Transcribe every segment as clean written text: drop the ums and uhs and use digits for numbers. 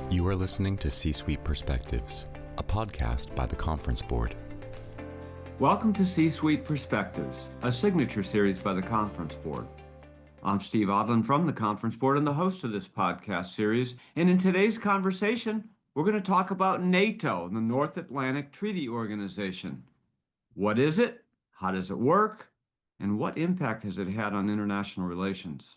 You are listening to C-Suite Perspectives, a podcast by the Conference Board. Welcome to C-Suite Perspectives, a signature series by the Conference Board. I'm Steve Odland from the Conference Board and the host of this podcast series. And in today's conversation, we're going to talk about NATO, the North Atlantic Treaty Organization. What is it? How does it work? And what impact has it had on international relations?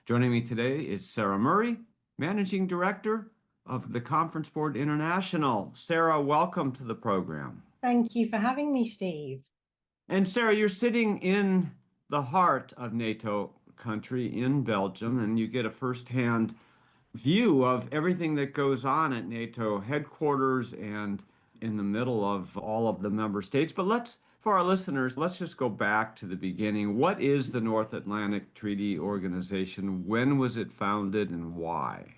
Joining me today is Sara Murray, Managing Director of the Conference Board International. Sara, welcome to the program. Thank you for having me, Steve. And Sara, you're sitting in the heart of NATO country in Belgium, and you get a firsthand view of everything that goes on at NATO headquarters and in the middle of all of the member states. But for our listeners, let's just go back to the beginning. What is the North Atlantic Treaty Organization? When was it founded and why?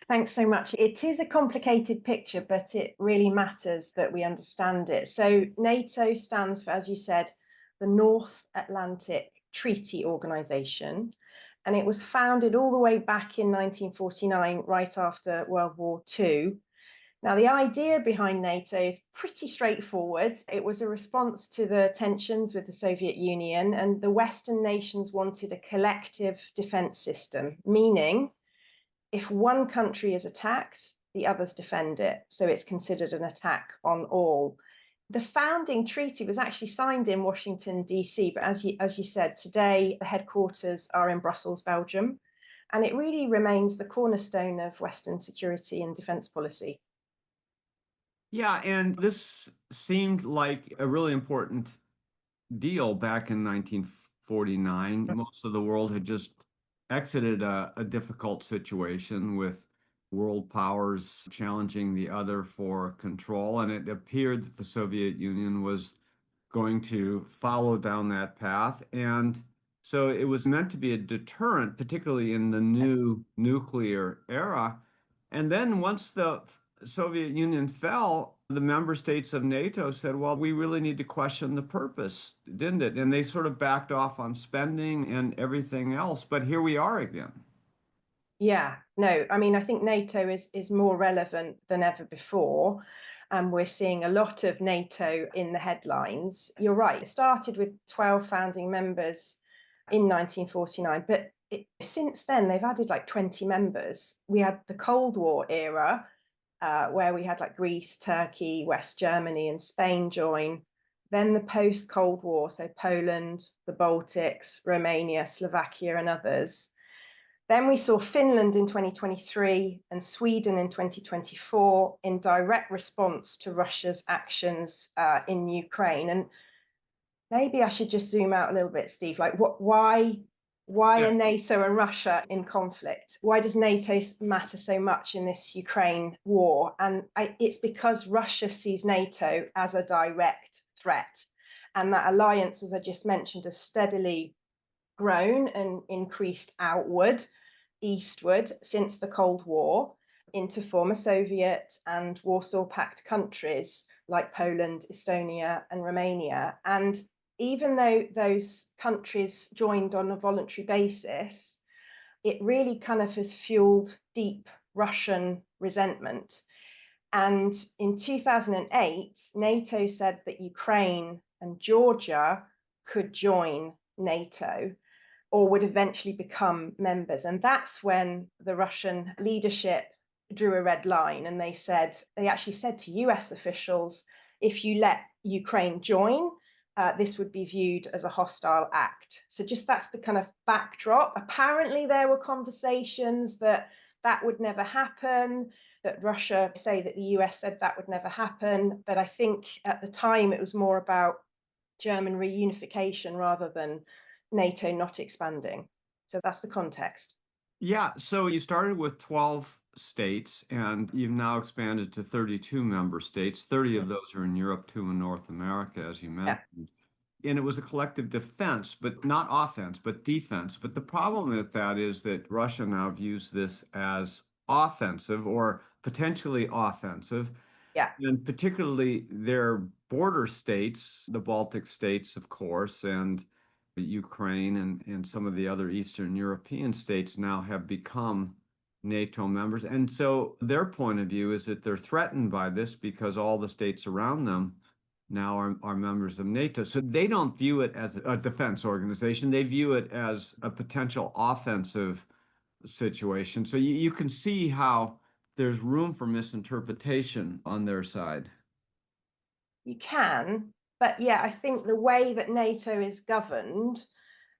Thanks so much. It is a complicated picture, but it really matters that we understand it. So NATO stands for, as you said, the North Atlantic Treaty Organization, and it was founded all the way back in 1949, right after World War II. Now, the idea behind NATO is pretty straightforward. It was a response to the tensions with the Soviet Union, and the Western nations wanted a collective defense system, meaning if one country is attacked, the others defend it. So it's considered an attack on all. The founding treaty was actually signed in Washington, D.C., but as you said, today the headquarters are in Brussels, Belgium, and it really remains the cornerstone of Western security and defense policy. Yeah, and this seemed like a really important deal back in 1949. Most of the world had just exited a difficult situation with world powers challenging the other for control, and it appeared that the Soviet Union was going to follow down that path. And so it was meant to be a deterrent, particularly in the new nuclear era. And then once the Soviet Union fell, the member states of NATO said, well, we really need to question the purpose, didn't it? And they sort of backed off on spending and everything else. But here we are again. Yeah, no, I mean, I think NATO is more relevant than ever before. And we're seeing a lot of NATO in the headlines. You're right, it started with 12 founding members in 1949, but since then they've added like 20 members. We had the Cold War era, where we had like Greece, Turkey, West Germany, and Spain join. Then the post-Cold War, so Poland, the Baltics, Romania, Slovakia, and others. Then we saw Finland in 2023 and Sweden in 2024 in direct response to Russia's actions in Ukraine. And maybe I should just zoom out a little bit, Steve. Like, why are NATO and Russia in conflict? Why does NATO matter so much in this Ukraine war? And it's because Russia sees NATO as a direct threat. And that alliance, as I just mentioned, has steadily grown and increased outward, eastward, since the Cold War, into former Soviet and Warsaw Pact countries like Poland, Estonia, and Romania. And even though those countries joined on a voluntary basis, it really kind of has fueled deep Russian resentment. And in 2008, NATO said that Ukraine and Georgia could join NATO or would eventually become members. And that's when the Russian leadership drew a red line, and they actually said to US officials, if you let Ukraine join, this would be viewed as a hostile act. So just that's the kind of backdrop. Apparently there were conversations that would never happen, that Russia say that the US said that would never happen. But I think at the time it was more about German reunification rather than NATO not expanding. So that's the context. Yeah, so you started with 12 states and you've now expanded to 32 member states. 30 of those are in Europe, 2 in North America, as you mentioned. Yeah. And it was a collective defense, but not offense, but defense. But the problem with that is that Russia now views this as offensive or potentially offensive. Yeah. And particularly their border states, the Baltic states, of course, and Ukraine and some of the other Eastern European states now have become NATO members. And so their point of view is that they're threatened by this because all the states around them now are members of NATO. So they don't view it as a defense organization. They view it as a potential offensive situation. So you can see how there's room for misinterpretation on their side. You can, but yeah, I think the way that NATO is governed,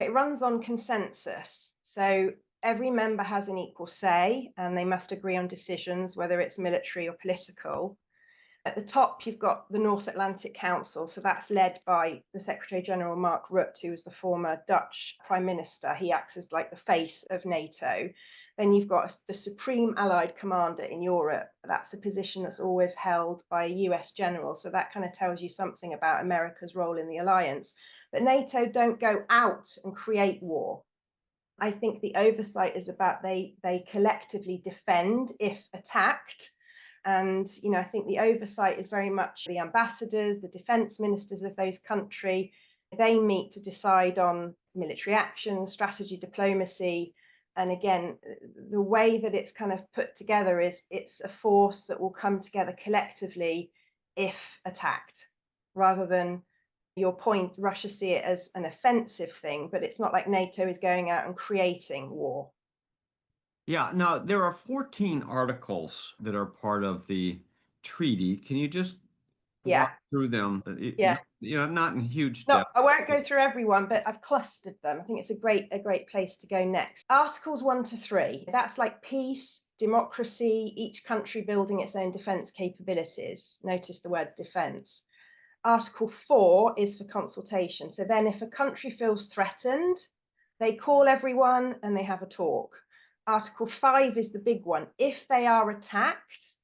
it runs on consensus. So every member has an equal say and they must agree on decisions, whether it's military or political. At the top, you've got the North Atlantic Council. So that's led by the Secretary General Mark Rutte, who was the former Dutch Prime Minister. He acts as like the face of NATO. Then you've got the Supreme Allied Commander in Europe. That's a position that's always held by a US general. So that kind of tells you something about America's role in the alliance. But NATO don't go out and create war. I think the oversight is about they collectively defend if attacked. And, I think the oversight is very much the ambassadors, the defense ministers of those countries. They meet to decide on military action, strategy, diplomacy. And again, the way that it's kind of put together is it's a force that will come together collectively if attacked, rather than your point, Russia see it as an offensive thing, but it's not like NATO is going out and creating war. Yeah, now there are 14 articles that are part of the treaty. Can you just walk Yeah, through them? yeah. Not in huge No, depth. I won't go through everyone, but I've clustered them. I think it's a great place to go next. Articles 1 to 3, that's like peace, democracy, each country building its own defense capabilities. Notice the word defense. Article 4 is for consultation. So then if a country feels threatened, they call everyone and they have a talk. Article 5 is the big one. If they are attacked,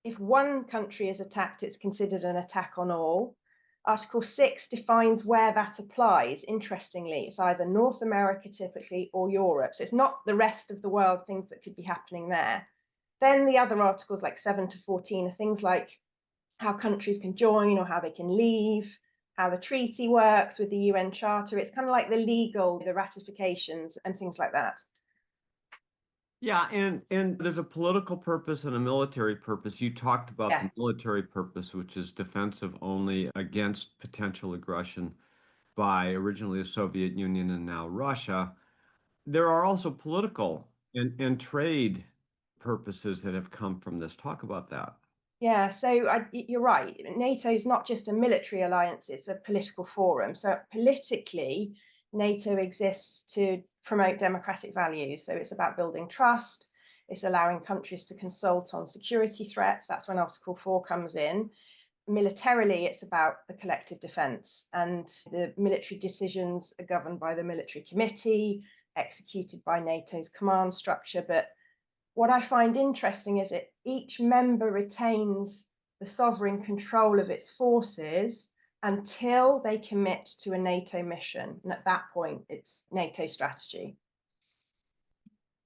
if one country is attacked, it's considered an attack on all. Article 6 defines where that applies. Interestingly, it's either North America typically or Europe. So it's not the rest of the world, things that could be happening there. Then the other articles like 7 to 14 are things like how countries can join or how they can leave, how the treaty works with the UN Charter. It's kind of like the ratifications and things like that. Yeah, and there's a political purpose and a military purpose. You talked about Yeah. the military purpose, which is defensive only against potential aggression by originally the Soviet Union and now Russia. There are also political and trade purposes that have come from this. Talk about that. Yeah, so you're right. NATO is not just a military alliance, it's a political forum. So politically, NATO exists to promote democratic values. So it's about building trust, it's allowing countries to consult on security threats. That's when Article 4 comes in. Militarily, it's about the collective defense, and the military decisions are governed by the military committee, executed by NATO's command structure. But what I find interesting is that each member retains the sovereign control of its forces until they commit to a NATO mission. And at that point, it's NATO strategy.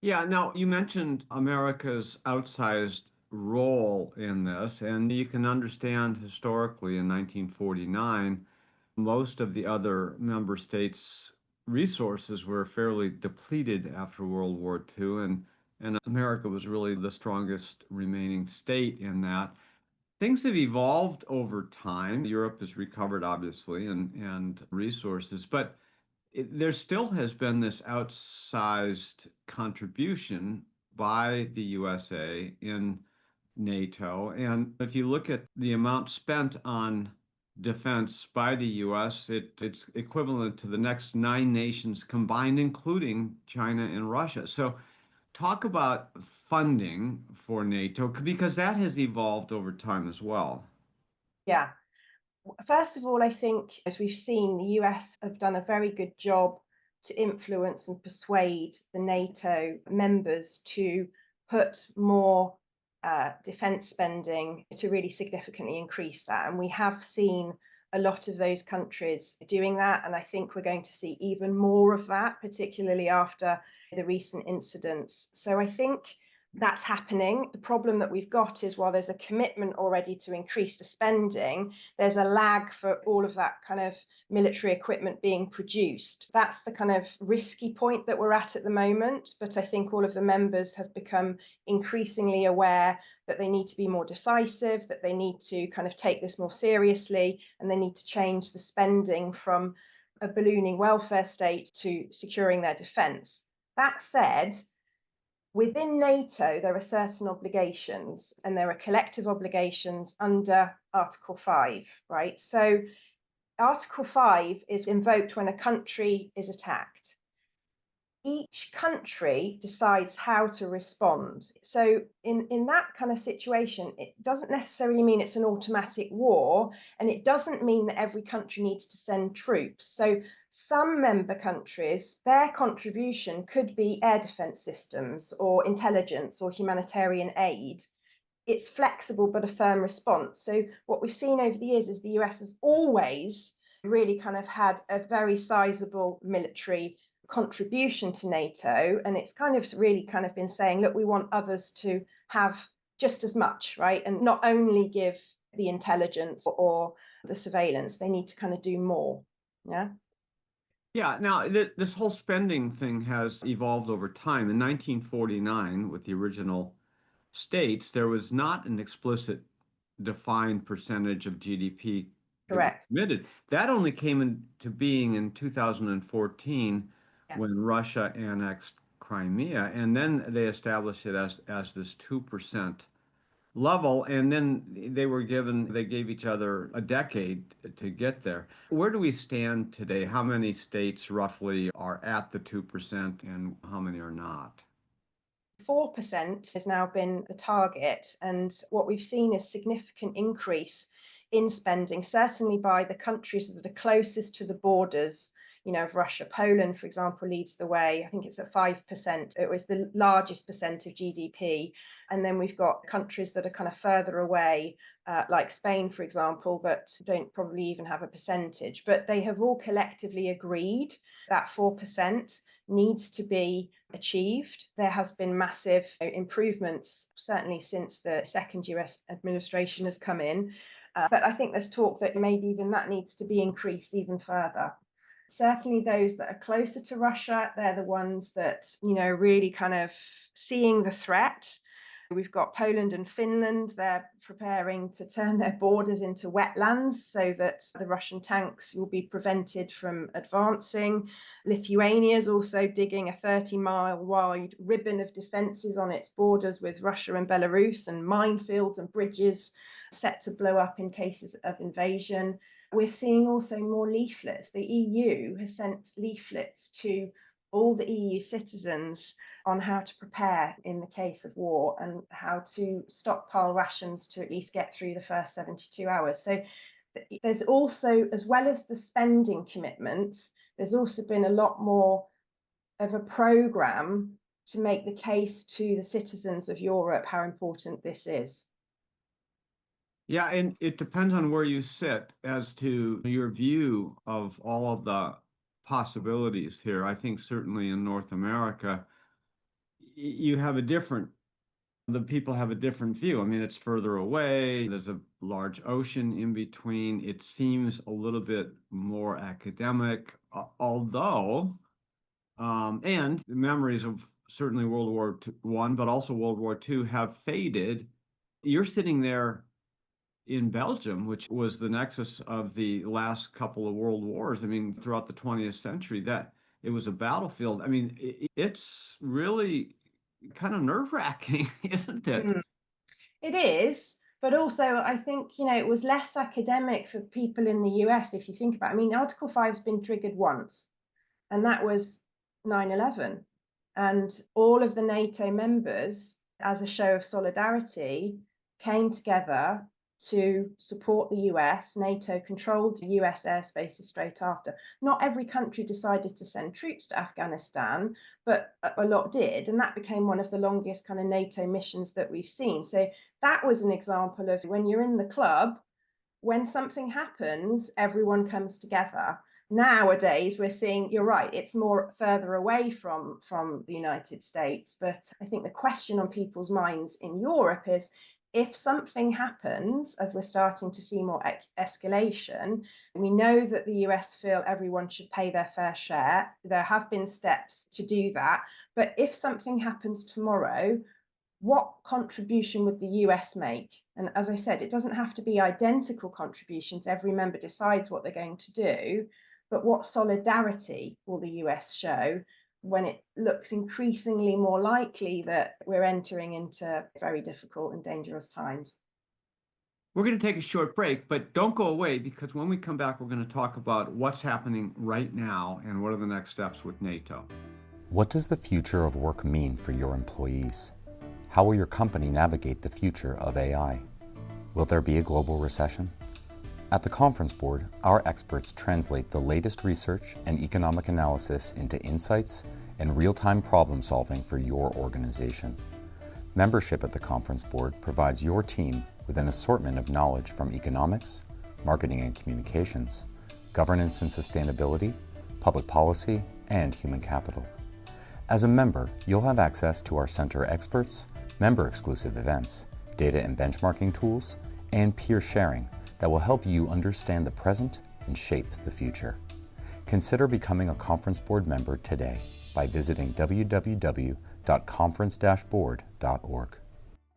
Yeah, now you mentioned America's outsized role in this, and you can understand historically in 1949, most of the other member states' resources were fairly depleted after World War II, and America was really the strongest remaining state in that. Things have evolved over time. Europe has recovered, obviously, and resources, but there still has been this outsized contribution by the USA in NATO. And if you look at the amount spent on defense by the US, it's equivalent to the next 9 nations combined, including China and Russia. So talk about funding for NATO, because that has evolved over time as well. Yeah. First of all, I think, as we've seen, the US have done a very good job to influence and persuade the NATO members to put more defense spending to really significantly increase that. And we have seen a lot of those countries doing that. And I think we're going to see even more of that, particularly after the recent incidents. So I think That's happening. The problem that we've got is while there's a commitment already to increase the spending, there's a lag for all of that kind of military equipment being produced. That's the kind of risky point that we're at the moment. But I think all of the members have become increasingly aware that they need to be more decisive, that they need to kind of take this more seriously, and they need to change the spending from a ballooning welfare state to securing their defence. That said, within NATO, there are certain obligations, and there are collective obligations under Article 5, right? So Article 5 is invoked when a country is attacked. Each country decides how to respond. So in that kind of situation, it doesn't necessarily mean it's an automatic war, and it doesn't mean that every country needs to send troops. So some member countries, their contribution could be air defense systems or intelligence or humanitarian aid. It's flexible but a firm response. So what we've seen over the years is the US has always really kind of had a very sizable military contribution to NATO, and it's kind of really kind of been saying, look, we want others to have just as much, right? And not only give the intelligence or the surveillance, they need to kind of do more. Yeah. Yeah, now this whole spending thing has evolved over time. In 1949, with the original states, there was not an explicit defined percentage of GDP that was Correct. committed. That only came into being in 2014 Yeah. when Russia annexed Crimea, and then they established it as this 2% level, and then they gave each other a decade to get there. Where do we stand today? How many states roughly are at the 2% and how many are not? 4% has now been the target, and what we've seen is significant increase in spending, certainly by the countries that are closest to the borders, of Russia. Poland, for example, leads the way. I think it's at 5%. It was the largest percent of GDP. And then we've got countries that are kind of further away, like Spain, for example, that don't probably even have a percentage. But they have all collectively agreed that 4% needs to be achieved. There has been massive improvements, certainly since the second US administration has come in. But I think there's talk that maybe even that needs to be increased even further. Certainly those that are closer to Russia, they're the ones that, really kind of seeing the threat. We've got Poland and Finland. They're preparing to turn their borders into wetlands so that the Russian tanks will be prevented from advancing. Lithuania is also digging a 30-mile wide ribbon of defences on its borders with Russia and Belarus, and minefields and bridges set to blow up in cases of invasion. We're seeing also more leaflets. The EU has sent leaflets to all the EU citizens on how to prepare in the case of war and how to stockpile rations to at least get through the first 72 hours. So there's also, as well as the spending commitments, there's also been a lot more of a programme to make the case to the citizens of Europe how important this is. Yeah, and it depends on where you sit as to your view of all of the possibilities here. I think certainly in North America, you have the people have a different view. I mean, it's further away. There's a large ocean in between. It seems a little bit more academic, although, and the memories of certainly World War I, but also World War II have faded. You're sitting there in Belgium, which was the nexus of the last couple of world wars. I mean, throughout the 20th century, that it was a battlefield. I mean, it's really kind of nerve-wracking, isn't it? It is, but also I think, it was less academic for people in the US, if you think about it. I mean, Article 5 has been triggered once, and that was 9/11. And all of the NATO members, as a show of solidarity, came together to support the US. NATO controlled US airspaces straight after. Not every country decided to send troops to Afghanistan, but a lot did. And that became one of the longest kind of NATO missions that we've seen. So that was an example of when you're in the club, when something happens, everyone comes together. Nowadays, we're seeing, you're right, it's more further away from the United States. But I think the question on people's minds in Europe is, if something happens, as we're starting to see more escalation, we know that the US feel everyone should pay their fair share. There have been steps to do that. But if something happens tomorrow, what contribution would the US make? And as I said, it doesn't have to be identical contributions. Every member decides what they're going to do. But what solidarity will the US show when it looks increasingly more likely that we're entering into very difficult and dangerous times? We're going to take a short break, but don't go away, because when we come back, we're going to talk about what's happening right now and what are the next steps with NATO. What does the future of work mean for your employees? How will your company navigate the future of AI? Will there be a global recession? At the Conference Board, our experts translate the latest research and economic analysis into insights and real-time problem solving for your organization. Membership at the Conference Board provides your team with an assortment of knowledge from economics, marketing and communications, governance and sustainability, public policy, and human capital. As a member, you'll have access to our center experts, member-exclusive events, data and benchmarking tools, and peer sharing that will help you understand the present and shape the future. Consider becoming a Conference Board member today by visiting www.conference-board.org.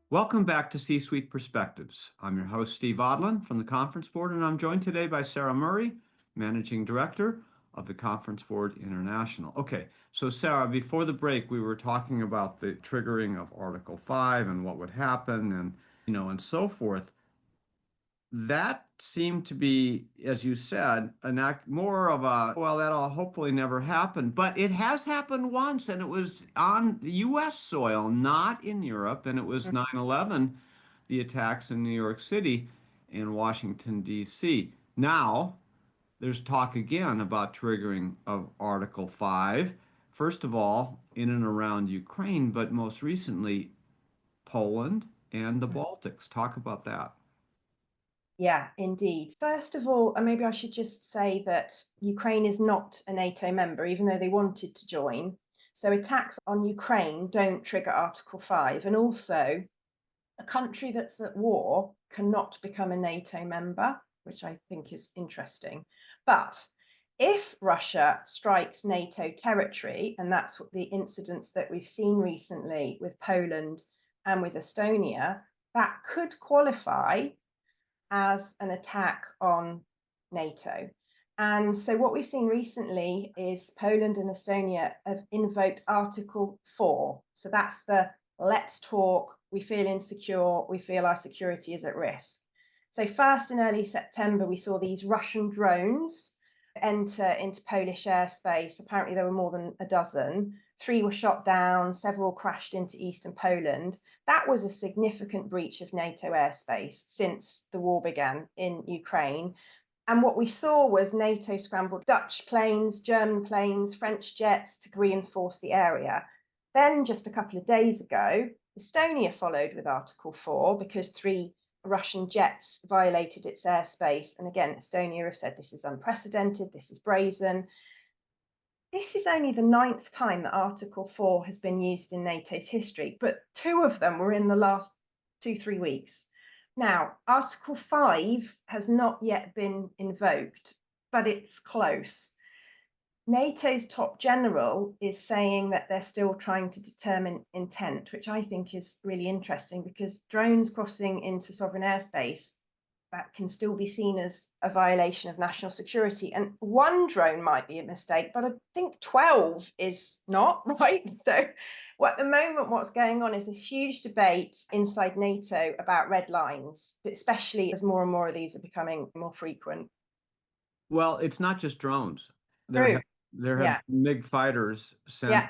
Welcome back to C-Suite Perspectives. I'm your host, Steve Odland from the Conference Board, and I'm joined today by Sara Murray, Managing Director of the Conference Board International. Okay, so Sara, before the break, we were talking about the triggering of Article 5 and what would happen and, and so forth. That seemed to be, as you said, an act more of a, well, that'll hopefully never happen. But it has happened once, and it was on US soil, not in Europe. And it was 9/11, the attacks in New York City and Washington, D.C. Now, there's talk again about triggering of Article 5. First of all, in and around Ukraine, but most recently, Poland and the Baltics. Talk about that. Yeah, indeed. First of all, and maybe I should just say that Ukraine is not a NATO member, even though they wanted to join. So attacks on Ukraine don't trigger Article 5. And also, a country that's at war cannot become a NATO member, which I think is interesting. But if Russia strikes NATO territory, and that's what the incidents that we've seen recently with Poland and with Estonia, that could qualify as an attack on NATO. And so what we've seen recently is Poland and Estonia have invoked Article 4. So that's the let's talk, we feel insecure, we feel our security is at risk. So first in early September, we saw these Russian drones enter into Polish airspace. Apparently there were more than a dozen. 3 were shot down, several crashed into eastern Poland. That was a significant breach of NATO airspace since the war began in Ukraine. And what we saw was NATO scrambled Dutch planes, German planes, French jets to reinforce the area. Then just a couple of days ago, Estonia followed with Article 4 because 3 Russian jets violated its airspace. And again, Estonia have said this is unprecedented, this is brazen. This is only the 9th time that Article 4 has been used in NATO's history, but 2 of them were in the last 2-3 weeks. Now, Article 5 has not yet been invoked, but it's close. NATO's top general is saying that they're still trying to determine intent, which I think is really interesting because drones crossing into sovereign airspace, that can still be seen as a violation of national security. And 1 drone might be a mistake, but I think 12 is not, right? So at the moment, what's going on is this huge debate inside NATO about red lines, especially as more and more of these are becoming more frequent. Well, it's not just drones. True. There have been MiG fighters sent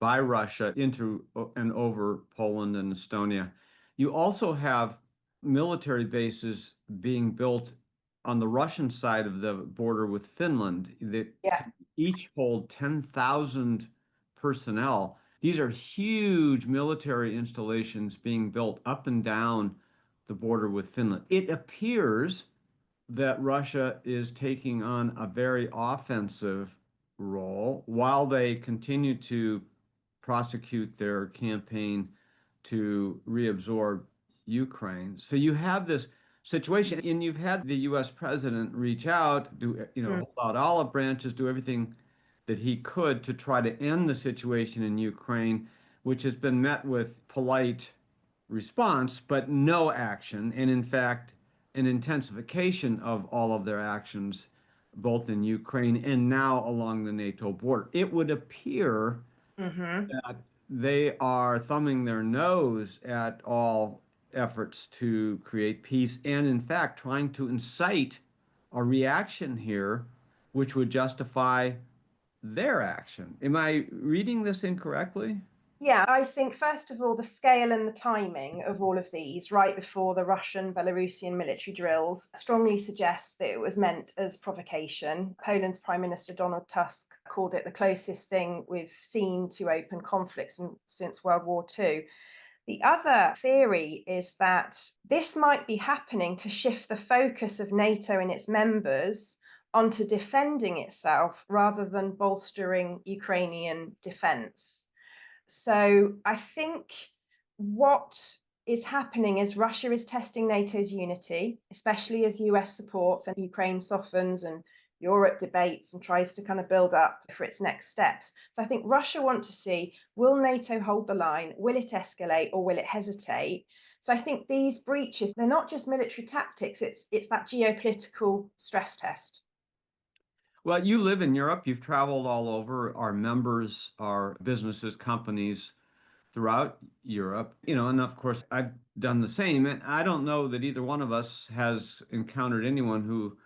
by Russia into and over Poland and Estonia. You also have military bases being built on the Russian side of the border with Finland that each hold 10,000 personnel. These are huge military installations being built up and down the border with Finland. It appears that Russia is taking on a very offensive role while they continue to prosecute their campaign to reabsorb Ukraine. So you have this situation, and you've had the US president reach out, Mm. hold out olive branches, do everything that he could to try to end the situation in Ukraine, which has been met with polite response, but no action, and in fact, an intensification of all of their actions, both in Ukraine and now along the NATO border. It would appear Hmm. that they are thumbing their nose at all efforts to create peace and, in fact, trying to incite a reaction here which would justify their action. Am I reading this incorrectly? Yeah, I think first of all, the scale and the timing of all of these right before the Russian Belarusian military drills strongly suggests that it was meant as provocation. Poland's Prime Minister Donald Tusk called it the closest thing we've seen to open conflicts since World War II. The other theory is that this might be happening to shift the focus of NATO and its members onto defending itself rather than bolstering Ukrainian defense. So I think what is happening is Russia is testing NATO's unity, especially as US support for Ukraine softens and Europe debates and tries to kind of build up for its next steps. So I think Russia wants to see, will NATO hold the line? Will it escalate or will it hesitate? So I think these breaches, they're not just military tactics, it's that geopolitical stress test. Well, you live in Europe, you've traveled all over. Our members are businesses, companies throughout Europe, and of course, I've done the same. And I don't know that either one of us has encountered anyone who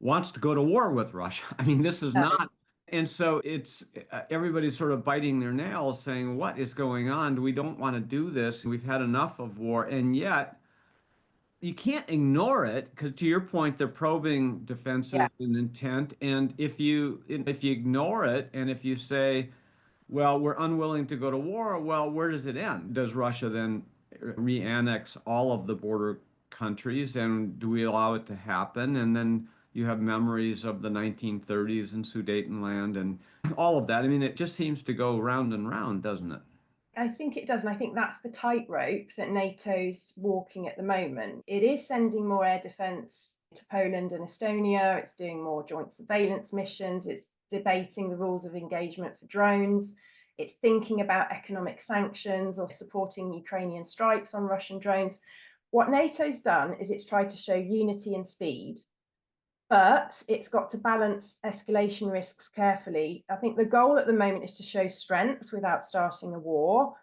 wants to go to war with Russia. I mean, this is No. not. And so it's everybody's sort of biting their nails saying, what is going on? We don't want to do this. We've had enough of war. And yet, you can't ignore it because to your point, they're probing Yeah. defensive and intent. And if you ignore it and if you say, well, we're unwilling to go to war, well, where does it end? Does Russia then re-annex all of the border countries and do we allow it to happen? And then you have memories of the 1930s and Sudetenland and all of that. I mean, it just seems to go round and round, doesn't it? I think it does, and I think that's the tightrope that NATO's walking at the moment. It is sending more air defence to Poland and Estonia, it's doing more joint surveillance missions, it's debating the rules of engagement for drones, it's thinking about economic sanctions or supporting Ukrainian strikes on Russian drones. What NATO's done is it's tried to show unity and speed, but it's got to balance escalation risks carefully. I think the goal at the moment is to show strength without starting a war.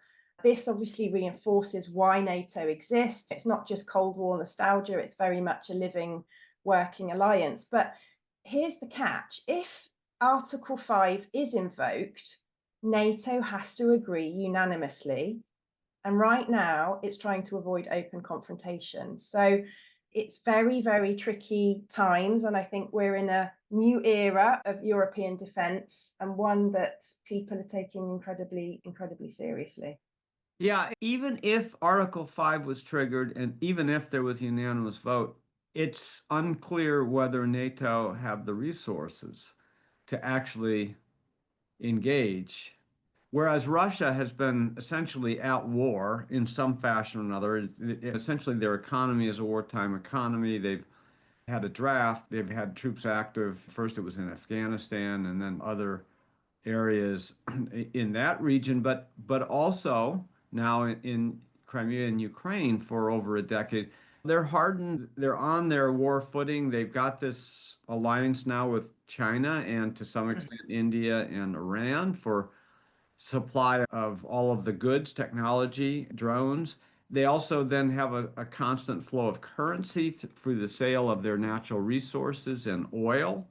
This obviously reinforces why NATO exists. It's not just Cold War nostalgia, it's very much a living, working alliance. But here's the catch. If Article 5 is invoked, NATO has to agree unanimously. And right now, it's trying to avoid open confrontation. So it's very, very tricky times. And I think we're in a new era of European defense and one that people are taking incredibly, incredibly seriously. Yeah, even if Article 5 was triggered and even if there was a unanimous vote, it's unclear whether NATO have the resources to actually engage. Whereas Russia has been essentially at war in some fashion or another. Essentially, their economy is a wartime economy. They've had a draft, they've had troops active. First, it was in Afghanistan and then other areas in that region, but also now in Crimea and Ukraine for over a decade. They're hardened, they're on their war footing. They've got this alliance now with China and to some extent India and Iran for supply of all of the goods, technology, drones. They also then have a constant flow of currency through the sale of their natural resources and oil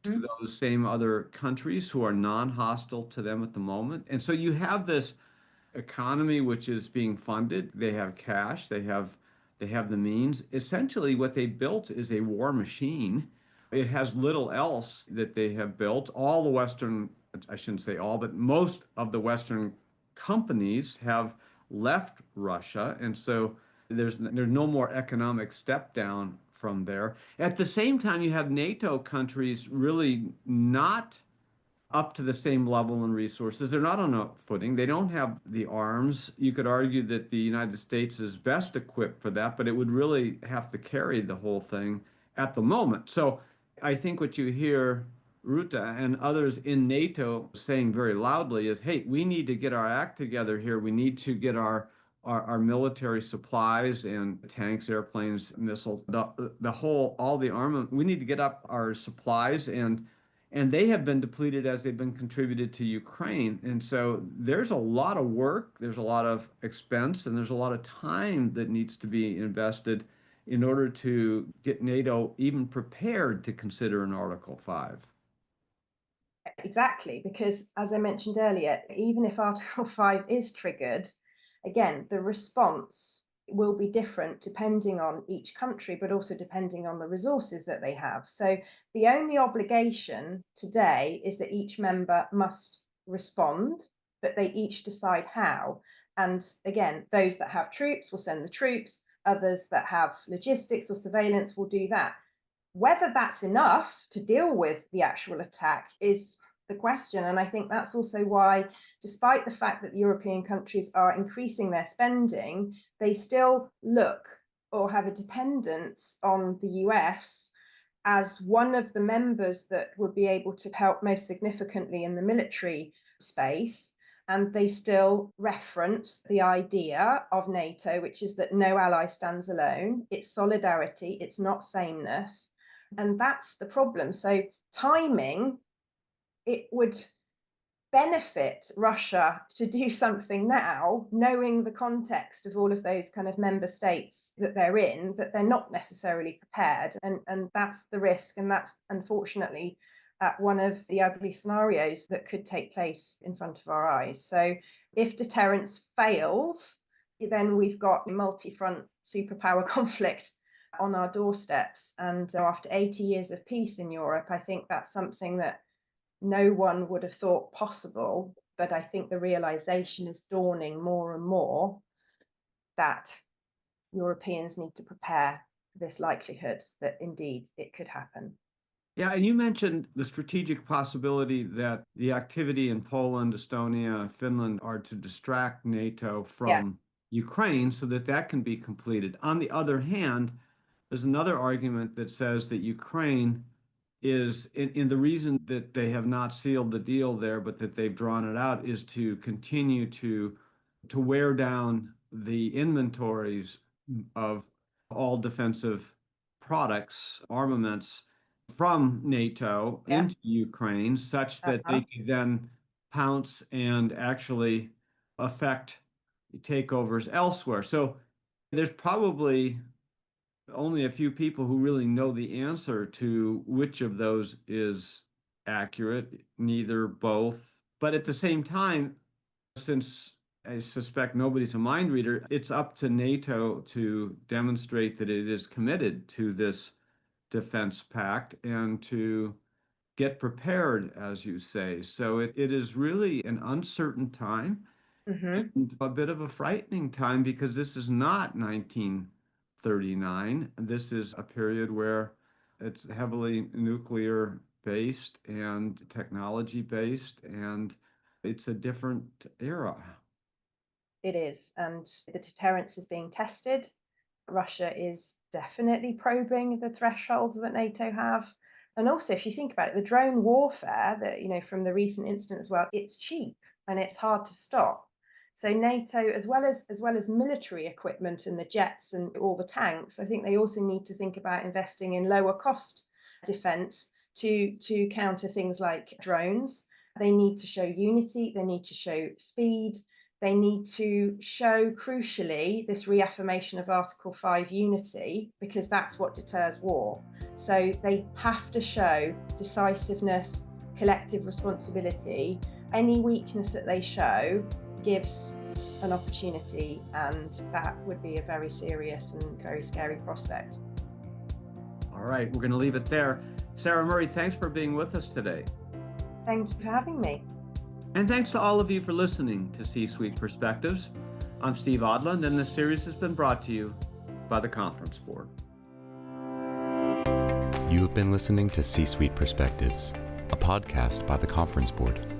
to Mhm. those same other countries who are non-hostile to them at the moment. And so you have this economy which is being funded. They have cash, they have the means. Essentially what they built is a war machine. It has little else that they have built. All the Western, I shouldn't say all, but most of the Western companies have left Russia. And so there's no more economic step down from there. At the same time, you have NATO countries really not up to the same level in resources. They're not on a footing. They don't have the arms. You could argue that the United States is best equipped for that, but it would really have to carry the whole thing at the moment. So I think what you hear Ruta and others in NATO saying very loudly is, hey, we need to get our act together here. We need to get our military supplies and tanks, airplanes, missiles, the whole, all the armament. We need to get up our supplies, and they have been depleted as they've been contributed to Ukraine. And so there's a lot of work, there's a lot of expense, and there's a lot of time that needs to be invested in order to get NATO even prepared to consider an Article 5. Exactly, because as I mentioned earlier, even if Article 5 is triggered, again, the response will be different depending on each country, but also depending on the resources that they have. So the only obligation today is that each member must respond, but they each decide how. And again, those that have troops will send the troops, others that have logistics or surveillance will do that. Whether that's enough to deal with the actual attack is the question. And I think that's also why, despite the fact that European countries are increasing their spending, they still look or have a dependence on the US as one of the members that would be able to help most significantly in the military space. And they still reference the idea of NATO, which is that no ally stands alone. It's solidarity, it's not sameness. And that's the problem. So timing, it would benefit Russia to do something now, knowing the context of all of those kind of member states that they're in, but they're not necessarily prepared. And that's the risk. And that's unfortunately one of the ugly scenarios that could take place in front of our eyes. So if deterrence fails, then we've got a multi-front superpower conflict on our doorsteps. And after 80 years of peace in Europe, I think that's something that no one would have thought possible. But I think the realization is dawning more and more that Europeans need to prepare for this likelihood that indeed it could happen. Yeah, and you mentioned the strategic possibility that the activity in Poland, Estonia, Finland are to distract NATO from Ukraine so that that can be completed. On the other hand, there's another argument that says that Ukraine is, in the reason that they have not sealed the deal there, but that they've drawn it out, is to continue to wear down the inventories of all defensive products, armaments from NATO into Ukraine, such that they could then pounce and actually affect takeovers elsewhere. So there's probably only a few people who really know the answer to which of those is accurate, neither, both. But at the same time, since I suspect nobody's a mind reader, it's up to NATO to demonstrate that it is committed to this defense pact and to get prepared, as you say. So it is really an uncertain time and a bit of a frightening time, because this is not 1939. This is a period where it's heavily nuclear based and technology based, and it's a different era. It is, and the deterrence is being tested. Russia is definitely probing the thresholds that NATO have. And also, if you think about it, the drone warfare that, from the recent incident as well, it's cheap and it's hard to stop. So NATO, as well as military equipment and the jets and all the tanks, I think they also need to think about investing in lower cost defense to counter things like drones. They need to show unity, they need to show speed, they need to show, crucially, this reaffirmation of Article 5 unity, because that's what deters war. So they have to show decisiveness, collective responsibility. Any weakness that they show gives an opportunity, and that would be a very serious and very scary prospect. All right, we're going to leave it there. Sara Murray, thanks for being with us today. Thank you for having me. And thanks to all of you for listening to C-Suite Perspectives. I'm Steve Odland, and this series has been brought to you by the Conference Board. You have been listening to C-Suite Perspectives, a podcast by the Conference Board.